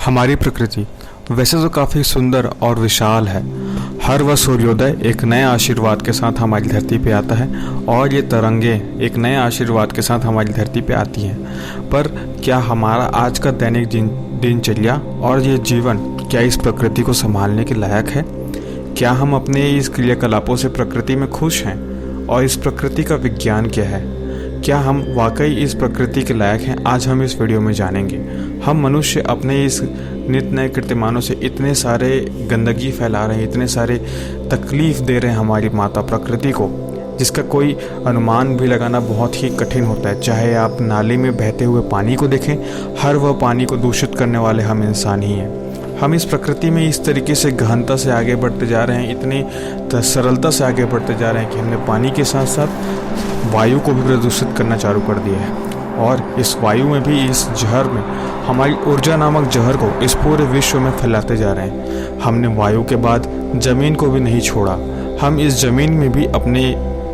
हमारी प्रकृति वैसे तो काफ़ी सुंदर और विशाल है। हर वह सूर्योदय एक नए आशीर्वाद के साथ हमारी धरती पे आता है और ये तरंगें एक नए आशीर्वाद के साथ हमारी धरती पे आती हैं। पर क्या हमारा आज का दैनिक दिनचर्या और ये जीवन क्या इस प्रकृति को संभालने के लायक है? क्या हम अपने इस क्रियाकलापों से प्रकृति में खुश हैं? और इस प्रकृति का विज्ञान क्या है? क्या हम वाकई इस प्रकृति के लायक हैं? आज हम इस वीडियो में जानेंगे। हम मनुष्य अपने इस नित्य नए कीर्तिमानों से इतने सारे गंदगी फैला रहे हैं, इतने सारे तकलीफ़ दे रहे हैं हमारी माता प्रकृति को, जिसका कोई अनुमान भी लगाना बहुत ही कठिन होता है। चाहे आप नाली में बहते हुए पानी को देखें, हर वह पानी को दूषित करने वाले हम इंसान ही हैं। हम इस प्रकृति में इस तरीके से गहनता से आगे बढ़ते जा रहे हैं, इतनी सरलता से आगे बढ़ते जा रहे हैं कि हमने पानी के साथ साथ वायु को भी प्रदूषित करना चालू कर दिया है। और इस वायु में भी, इस जहर में, हमारी ऊर्जा नामक जहर को इस पूरे विश्व में फैलाते जा रहे हैं। हमने वायु के बाद ज़मीन को भी नहीं छोड़ा। हम इस ज़मीन में भी अपने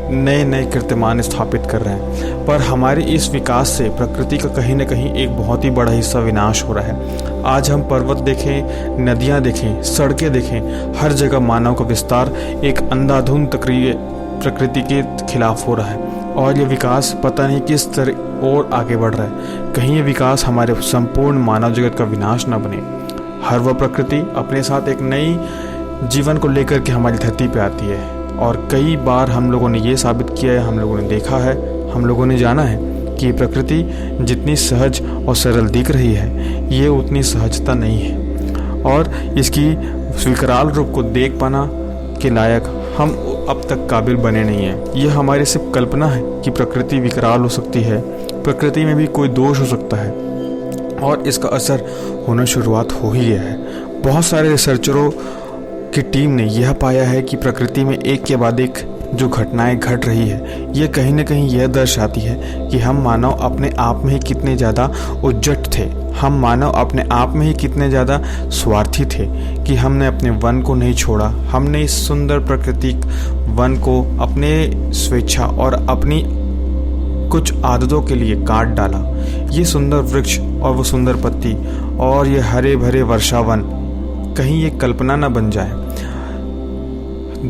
नए नए कीर्तिमान स्थापित कर रहे हैं। पर हमारे इस विकास से प्रकृति का कहीं न कहीं एक बहुत ही बड़ा हिस्सा विनाश हो रहा है। आज हम पर्वत देखें, नदियां देखें, सड़कें देखें, हर जगह मानव का विस्तार एक अंधाधुंध प्रकृति के खिलाफ हो रहा है। और ये विकास पता नहीं किस तरह और आगे बढ़ रहा है। कहीं ये विकास हमारे संपूर्ण मानव जगत का विनाश न बने। हर वह प्रकृति अपने साथ एक नई जीवन को लेकर के हमारी धरती पे आती है। और कई बार हम लोगों ने ये साबित किया है, हम लोगों ने देखा है, हम लोगों ने जाना है कि प्रकृति जितनी सहज और सरल दिख रही है, ये उतनी सहजता नहीं है। और इसकी विकराल रूप को देख पाना के लायक हम अब तक काबिल बने नहीं हैं। यह हमारी सिर्फ कल्पना है कि प्रकृति विकराल हो सकती है, प्रकृति में भी कोई दोष हो सकता है, और इसका असर होना शुरुआत हो ही गया है। बहुत सारे रिसर्चरों की टीम ने यह पाया है कि प्रकृति में एक के बाद एक जो घटनाएं घट रही है, ये कहीं न कहीं यह दर्शाती है कि हम मानव अपने आप में ही कितने ज़्यादा उद्यत थे। हम मानव अपने आप में ही कितने ज़्यादा स्वार्थी थे कि हमने अपने वन को नहीं छोड़ा। हमने इस सुंदर प्राकृतिक वन को अपने स्वेच्छा और अपनी कुछ आदतों के लिए काट डाला। ये सुंदर वृक्ष और वो सुंदर पत्ती और ये हरे भरे वर्षावन कहीं ये कल्पना न बन जाए।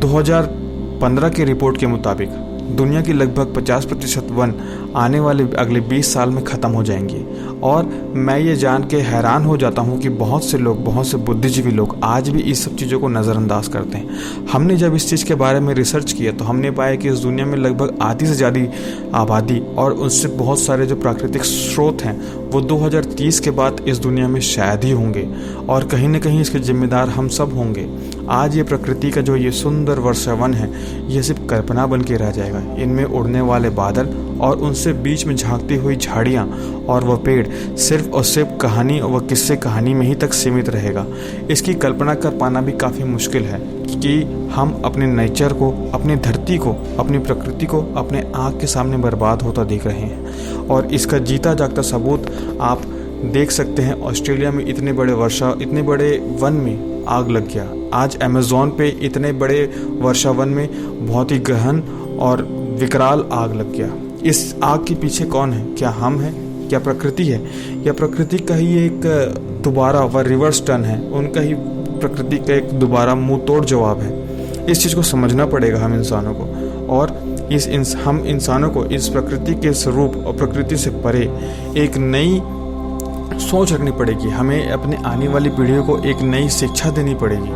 2015 की रिपोर्ट के मुताबिक दुनिया की लगभग 50% वन आने वाले अगले 20 साल में ख़त्म हो जाएंगे। और मैं ये जान के हैरान हो जाता हूँ कि बहुत से लोग, बहुत से बुद्धिजीवी लोग आज भी इस सब चीज़ों को नज़रअंदाज करते हैं। हमने जब इस चीज़ के बारे में रिसर्च किया तो हमने पाया कि इस दुनिया में लगभग आधी से ज़्यादा आबादी और उससे बहुत सारे जो प्राकृतिक स्रोत हैं वो 2030 के बाद इस दुनिया में शायद ही होंगे। और कहीं न कहीं इसके जिम्मेदार हम सब होंगे। आज ये प्रकृति का जो ये सुंदर वर्षावन है, ये सिर्फ कल्पना बन के रह जाएगा। इनमें उड़ने वाले बादल और उनसे बीच में झांकती हुई झाड़ियाँ और वह पेड़ सिर्फ और सिर्फ कहानी और वह किस्से कहानी में ही तक सीमित रहेगा। इसकी कल्पना कर पाना भी काफ़ी मुश्किल है कि हम अपने नेचर को, अपनी धरती को, अपनी प्रकृति को अपने आँख के सामने बर्बाद होता देख रहे हैं। और इसका जीता जागता सबूत आप देख सकते हैं। ऑस्ट्रेलिया में इतने बड़े वन में आग लग गया। आज अमेज़न पे इतने बड़े वर्षावन में बहुत ही गहन और विकराल आग लग गया। इस आग के पीछे कौन है? क्या हम हैं? क्या प्रकृति है? या प्रकृति का ही एक दोबारा व रिवर्स टर्न है? उनका ही प्रकृति का एक दोबारा मुंह तोड़ जवाब है? इस चीज़ को समझना पड़ेगा हम इंसानों को। और हम इंसानों को इस प्रकृति के स्वरूप और प्रकृति से परे एक नई सोच रखनी पड़ेगी। हमें अपने आने वाली पीढ़ियों को एक नई शिक्षा देनी पड़ेगी,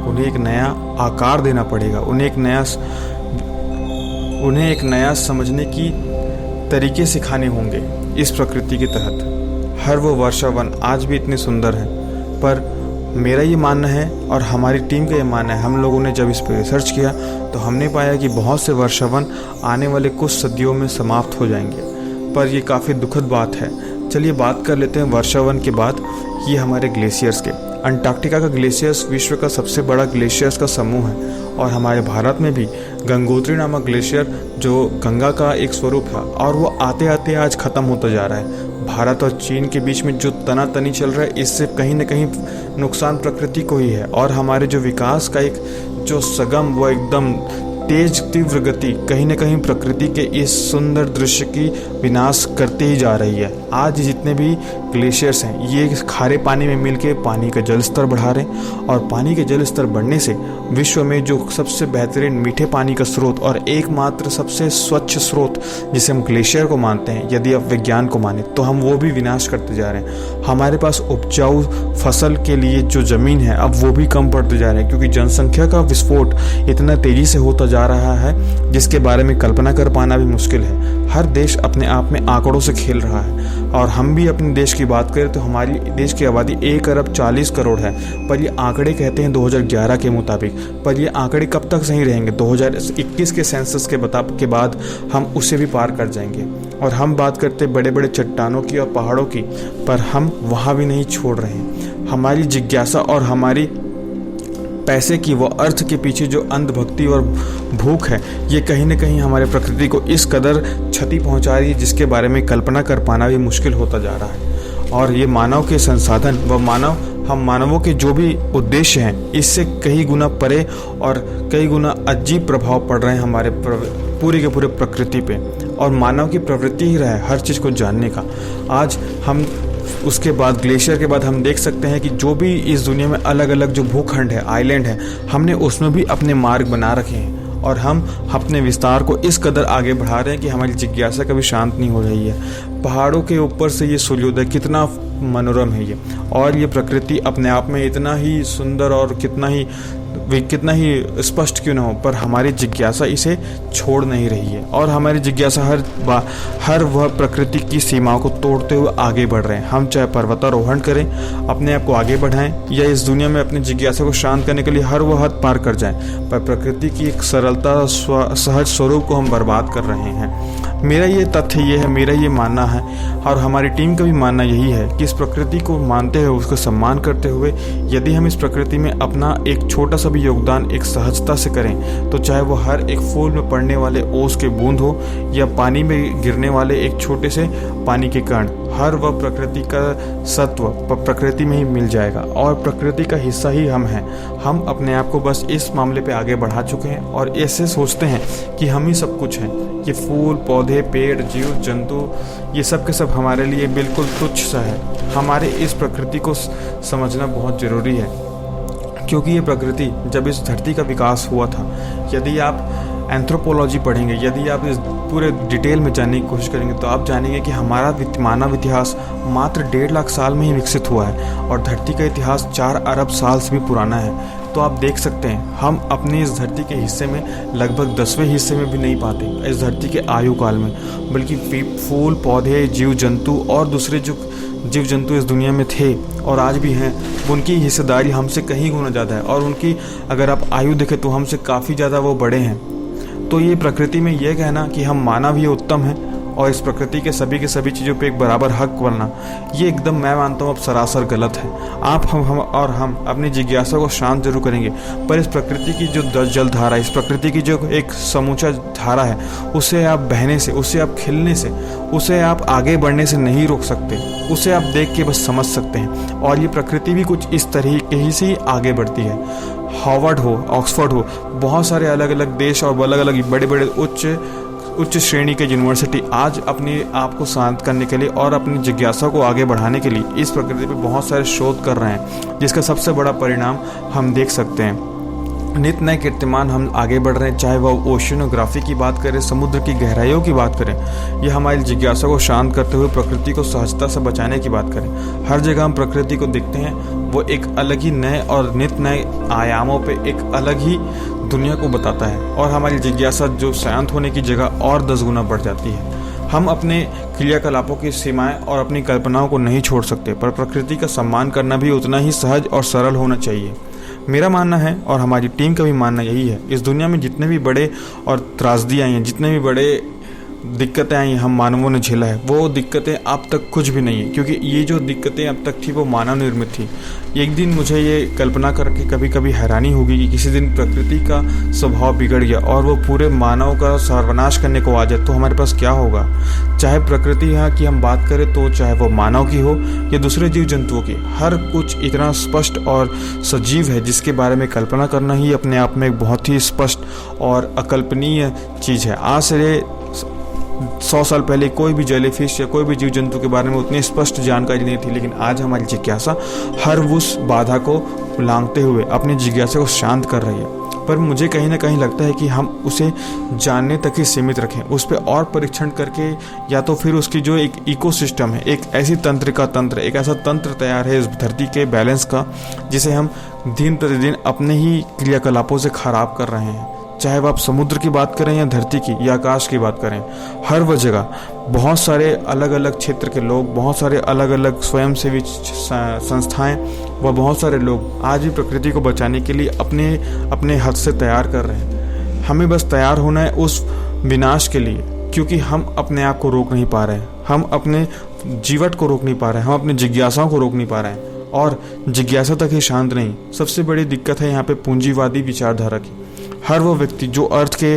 उन्हें एक नया आकार देना पड़ेगा, उन्हें एक नया समझने की तरीके सिखाने होंगे। इस प्रकृति के तहत हर वो वर्षावन आज भी इतने सुंदर है। पर मेरा ये मानना है और हमारी टीम का ये मानना है, हम लोगों ने जब इस पर रिसर्च किया तो हमने पाया कि बहुत से वर्षावन आने वाले कुछ सदियों में समाप्त हो जाएंगे। पर ये काफ़ी दुखद बात है। चलिए बात कर लेते हैं वर्षावन के बाद ये हमारे ग्लेशियर्स के। अंटार्कटिका का ग्लेशियर्स विश्व का सबसे बड़ा ग्लेशियर्स का समूह है। और हमारे भारत में भी गंगोत्री नामक ग्लेशियर जो गंगा का एक स्वरूप था, और वो आते आते आज ख़त्म होता जा रहा है। भारत और चीन के बीच में जो तनातनी चल रहा है, इससे कहीं न कहीं नुकसान प्रकृति को ही है। और हमारे जो विकास का एक जो सगम, वो एकदम तेज तीव्र गति कहीं न कहीं प्रकृति के इस सुंदर दृश्य की विनाश करते ही जा रही है। आज जितने भी ग्लेशियर्स हैं ये खारे पानी में मिलके पानी का जल स्तर बढ़ा रहे हैं, और पानी के जल स्तर बढ़ने से विश्व में जो सबसे बेहतरीन मीठे पानी का स्रोत और एकमात्र सबसे स्वच्छ स्रोत जिसे हम ग्लेशियर को मानते हैं, यदि आप विज्ञान को माने तो हम वो भी विनाश करते जा रहे हैं। हमारे पास उपजाऊ फसल के लिए जो ज़मीन है अब वो भी कम पड़ते जा रहे हैं, क्योंकि जनसंख्या का विस्फोट इतना तेज़ी से होता जा रहा है जिसके बारे में कल्पना कर पाना भी मुश्किल है। हर देश अपने आप में आंकड़ों से खेल रहा है, और हम भी अपने देश की बात करें तो हमारी देश की आबादी 1 अरब 40 करोड़ है, पर ये आंकड़े कहते हैं 2011 के मुताबिक। पर ये आंकड़े कब तक सही रहेंगे? 2021 के सेंसस के बाद हम उसे भी पार कर जाएंगे। और हम बात करते बड़े बड़े चट्टानों की और पहाड़ों की, पर हम वहाँ भी नहीं छोड़ रहे हैं। हमारी जिज्ञासा और हमारी पैसे की वो अर्थ के पीछे जो अंधभक्ति और भूख है, ये कहीं ना कहीं हमारे प्रकृति को इस कदर क्षति पहुंचा रही है जिसके बारे में कल्पना कर पाना भी मुश्किल होता जा रहा है। और ये मानव के संसाधन व हम मानवों के जो भी उद्देश्य हैं, इससे कई गुना परे और कई गुना अजीब प्रभाव पड़ रहे हैं हमारे पूरे के पूरे प्रकृति पे। और मानव की प्रवृत्ति ही रहा है हर चीज़ को जानने का। आज हम उसके बाद ग्लेशियर के बाद हम देख सकते हैं कि जो भी इस दुनिया में अलग अलग जो भूखंड है, आइलैंड है, हमने उसमें भी अपने मार्ग बना रखे हैं, और हम अपने विस्तार को इस कदर आगे बढ़ा रहे हैं कि हमारी जिज्ञासा कभी शांत नहीं हो रही है। पहाड़ों के ऊपर से ये सूर्योदय कितना मनोरम है ये, और ये प्रकृति अपने आप में इतना ही सुंदर और कितना ही स्पष्ट क्यों ना हो, पर हमारी जिज्ञासा इसे छोड़ नहीं रही है। और हमारी जिज्ञासा हर वह प्रकृति की सीमाओं को तोड़ते हुए आगे बढ़ रहे हैं। हम चाहे पर्वतारोहण करें, अपने आप को आगे बढ़ाएं, या इस दुनिया में अपनी जिज्ञासा को शांत करने के लिए हर वह हद पार कर जाएं, पर प्रकृति की एक सरलता सहज स्वरूप को हम बर्बाद कर रहे हैं। मेरा ये तथ्य ये है, मेरा ये मानना है, और हमारी टीम का भी मानना यही है कि इस प्रकृति को मानते हुए, उसका सम्मान करते हुए, यदि हम इस प्रकृति में अपना एक छोटा सा भी योगदान एक सहजता से करें, तो चाहे वो हर एक फूल में पड़ने वाले ओस के बूंद हो या पानी में गिरने वाले एक छोटे से पानी के कण, हर वह प्रकृति का सत्व प्रकृति में ही मिल जाएगा, और प्रकृति का हिस्सा ही हम हैं। हम अपने आप को बस इस मामले पे आगे बढ़ा चुके हैं और ऐसे सोचते हैं कि हम ही सब कुछ हैं। ये फूल, पौधे, पेड़, जीव जंतु, ये सब के सब हमारे लिए बिल्कुल तुच्छ सा है। हमारे इस प्रकृति को समझना बहुत ज़रूरी है, क्योंकि ये प्रकृति जब इस धरती का विकास हुआ था, यदि आप एंथ्रोपोलॉजी पढ़ेंगे, यदि आप इस पूरे डिटेल में जानने की कोशिश करेंगे, तो आप जानेंगे कि हमारा मानव इतिहास मात्र 1.5 लाख साल में ही विकसित हुआ है, और धरती का इतिहास 4 अरब साल से भी पुराना है। तो आप देख सकते हैं हम अपनी इस धरती के हिस्से में लगभग 10वें हिस्से में भी नहीं पाते इस धरती के आयु काल में, बल्कि फूल, पौधे, जीव जंतु और दूसरे जो जीव जंतु इस दुनिया में थे और आज भी हैं, उनकी हिस्सेदारी हमसे कहीं गुना ज़्यादा है, और उनकी अगर आप आयु देखें तो हमसे काफ़ी ज़्यादा वो बड़े हैं। तो ये प्रकृति में ये कहना कि हम मानव ही उत्तम हैं और इस प्रकृति के सभी चीज़ों पे एक बराबर हक बनना, ये एकदम मैं मानता हूँ अब सरासर गलत है। आप हम अपनी जिज्ञासा को शांत जरूर करेंगे, पर इस प्रकृति की जो जल धारा, इस प्रकृति की जो एक समूचा धारा है, उसे आप बहने से, उसे आप खिलने से, उसे आप आगे बढ़ने से नहीं रोक सकते। उसे आप देख के बस समझ सकते हैं, और ये प्रकृति भी कुछ इस तरीके ही से आगे बढ़ती है। हार्वर्ड हो, ऑक्सफोर्ड हो, बहुत सारे अलग अलग देश और अलग अलग बड़े बड़े उच्च श्रेणी के यूनिवर्सिटी आज अपने आप को शांत करने के लिए और अपनी जिज्ञासा को आगे बढ़ाने के लिए इस प्रकृति पे बहुत सारे शोध कर रहे हैं, जिसका सबसे बड़ा परिणाम हम देख सकते हैं। नित नए कीर्तिमान हम आगे बढ़ रहे हैं, चाहे वह ओशियनोग्राफी की बात करें, समुद्र की गहराइयों की बात करें, या हमारी जिज्ञासा को शांत करते हुए प्रकृति को सहजता से बचाने की बात करें। हर जगह हम प्रकृति को देखते हैं, वो एक अलग ही नए और नित नए आयामों पे एक अलग ही दुनिया को बताता है, और हमारी जिज्ञासा जो शांत होने की जगह और 10 गुना बढ़ जाती है। हम अपने क्रियाकलापों की सीमाएं और अपनी कल्पनाओं को नहीं छोड़ सकते, पर प्रकृति का सम्मान करना भी उतना ही सहज और सरल होना चाहिए। मेरा मानना है और हमारी टीम का भी मानना यही है, इस दुनिया में जितने भी बड़े और त्रासदी आई हैं, जितने भी बड़े दिक्कतें आई हम मानवों ने झेला है, वो दिक्कतें अब तक कुछ भी नहीं है, क्योंकि ये जो दिक्कतें अब तक थी वो मानव निर्मित थी। एक दिन मुझे ये कल्पना करके कभी कभी हैरानी होगी कि किसी दिन प्रकृति का स्वभाव बिगड़ गया और वो पूरे मानव का सर्वनाश करने को आ जाए, तो हमारे पास क्या होगा। चाहे प्रकृति यहाँ की हम बात करें, तो चाहे वो मानव की हो या दूसरे जीव जंतुओं की, हर कुछ इतना स्पष्ट और सजीव है जिसके बारे में कल्पना करना ही अपने आप में एक बहुत ही स्पष्ट और अकल्पनीय चीज़ है। आज से 100 साल पहले कोई भी जेलीफिश या कोई भी जीव जंतु के बारे में उतनी स्पष्ट जानकारी नहीं थी, लेकिन आज हमारी जिज्ञासा हर उस बाधा को लांघते हुए अपनी जिज्ञासा को शांत कर रही है। पर मुझे कहीं ना कहीं लगता है कि हम उसे जानने तक ही सीमित रखें, उस पर और परीक्षण करके, या तो फिर उसकी जो एक इकोसिस्टम है, एक ऐसी तंत्र, एक ऐसा तंत्र तैयार है इस धरती के बैलेंस का, जिसे हम दिन प्रतिदिन अपने ही क्रियाकलापों से खराब कर रहे हैं। चाहे वह आप समुद्र की बात करें या धरती की या आकाश की बात करें, हर वह जगह बहुत सारे अलग अलग क्षेत्र के लोग, बहुत सारे अलग अलग स्वयंसेवी संस्थाएं व बहुत सारे लोग आज भी प्रकृति को बचाने के लिए अपने अपने हद से तैयार कर रहे हैं। हमें बस तैयार होना है उस विनाश के लिए, क्योंकि हम अपने आप को रोक नहीं पा रहे हैं, हम अपने जीवट को रोक नहीं पा रहे हैं, हम अपनी जिज्ञासाओं को रोक नहीं पा रहे हैं, और जिज्ञासा तक ही शांत नहीं। सबसे बड़ी दिक्कत है यहाँ पे पूंजीवादी विचारधारा की। हर वो व्यक्ति जो अर्थ के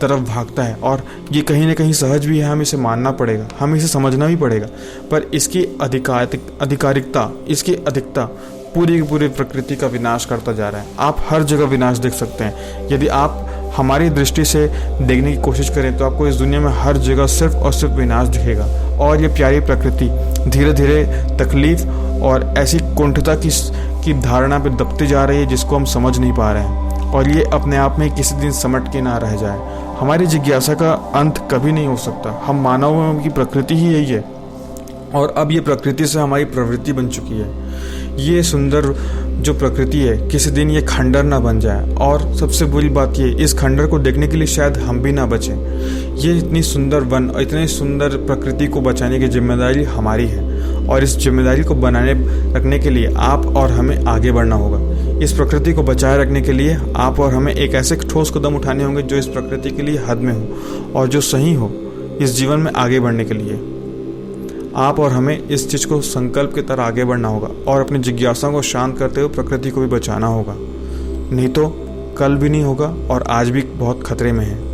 तरफ भागता है, और ये कहीं ना कहीं सहज भी है, हम इसे मानना पड़ेगा, हमें इसे समझना भी पड़ेगा, पर इसकी आधिकारिकता, इसकी अधिकता पूरी की पूरी प्रकृति का विनाश करता जा रहा है। आप हर जगह विनाश देख सकते हैं। यदि आप हमारी दृष्टि से देखने की कोशिश करें तो आपको इस दुनिया में हर जगह सिर्फ और सिर्फ विनाश दिखेगा, और ये प्यारी प्रकृति धीरे धीरे तकलीफ और ऐसी कुंठता की धारणा पे दबती जा रही है जिसको हम समझ नहीं पा रहे हैं, और ये अपने आप में किसी दिन समट के ना रह जाए। हमारी जिज्ञासा का अंत कभी नहीं हो सकता। हम मानवों की प्रकृति ही यही है, और अब ये प्रकृति से हमारी प्रवृत्ति बन चुकी है। ये सुंदर जो प्रकृति है किसी दिन ये खंडर ना बन जाए, और सबसे बुरी बात ये, इस खंडर को देखने के लिए शायद हम भी ना बचें। ये इतनी सुंदर वन और इतनी सुंदर प्रकृति को बचाने की जिम्मेदारी हमारी है, और इस जिम्मेदारी को बनाने रखने के लिए आप और हमें आगे बढ़ना होगा। इस प्रकृति को बचाए रखने के लिए आप और हमें एक ऐसे ठोस कदम उठाने होंगे जो इस प्रकृति के लिए हद में हो और जो सही हो इस जीवन में आगे बढ़ने के लिए। आप और हमें इस चीज़ को संकल्प की तरह आगे बढ़ना होगा और अपनी जिज्ञासाओं को शांत करते हुए प्रकृति को भी बचाना होगा, नहीं तो कल भी नहीं होगा और आज भी बहुत खतरे में है।